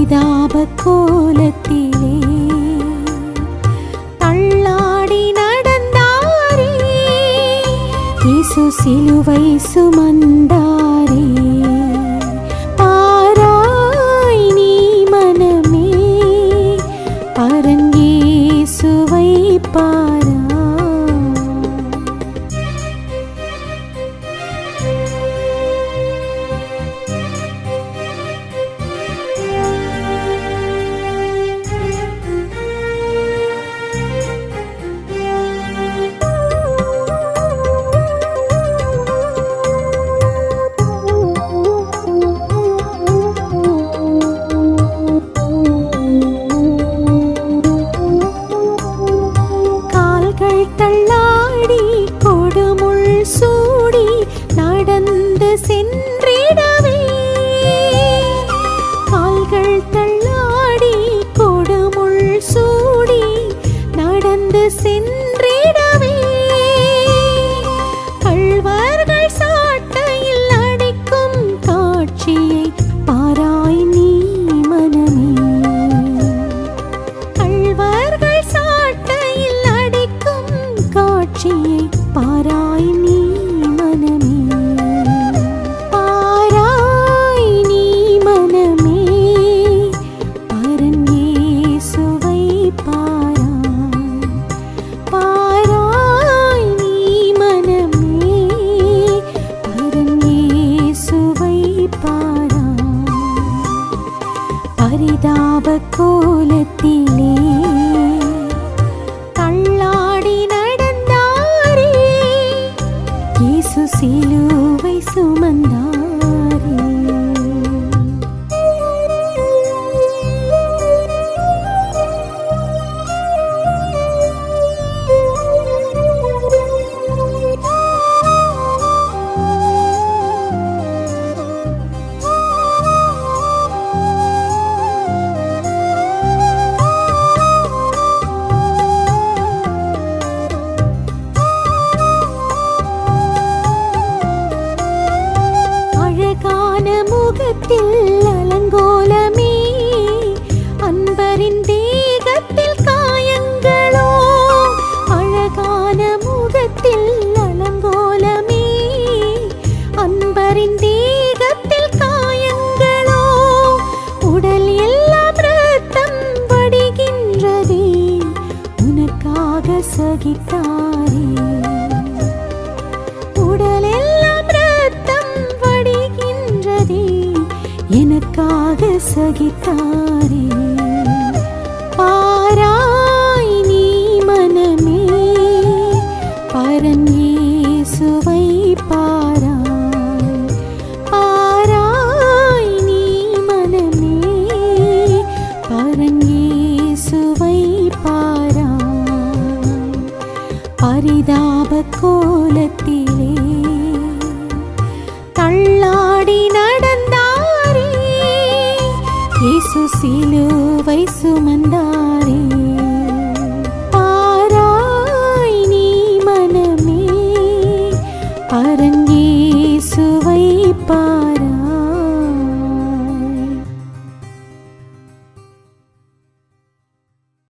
பரிதாப கோலத்திலே தள்ளாடி நடந்தாரே, இயேசு சிலுவை சுமந்தாரே. பாராய் நீ மனமே, பரன் இயேசுவை பாரா. தள்ளாடி கொடுமுள் சூடி நடந்து சென்றிடவே, கால்கள் தள்ளாடி கொடுமுள் சூடி நடந்து சென்றிடவே, கள்வர்கள் சாட்டையில் அடிக்கும் காட்சியை பாராய் நீ மனமே. கள்வர்கள் சாட்டையில் அடிக்கும் காட்சியை பாராய் நீ மனமே. பாராய் நீ மனமே, பரன் இயேசுவை பாரா. பாராய் நீ மனமே, பரன் இயேசுவை பாரா. பரிதாப கோலத்திலே தள்ளாடி நடந்தாரே, இயேசு சிலுவை சுமந்தாரே. அழகான முகத்தில் அலங்கோலமே, அன்பரின் தேகத்தில் காயங்களோ. அழகான முகத்தில் அலங்கோலமே, அன்பரின் தேகத்தில் காயங்களோ. உடல் எல்லாம் இரத்தம் வடிகின்றதே, உனக்காக சகித்தாரே. உடல் எல்லாம் இரத்தம் வடிகின்றதே, எனக்காக சகித்தாரே. பாராய் நீ மனமே, பரன் இயேசுவை பாராய். பாராய் நீ மனமே, பரன் இயேசுவை பாராய். பரிதாப கோலத்திலே தள்ளாடி நடந்தாரே, இயேசு சிலுவை சுமந்தாரே.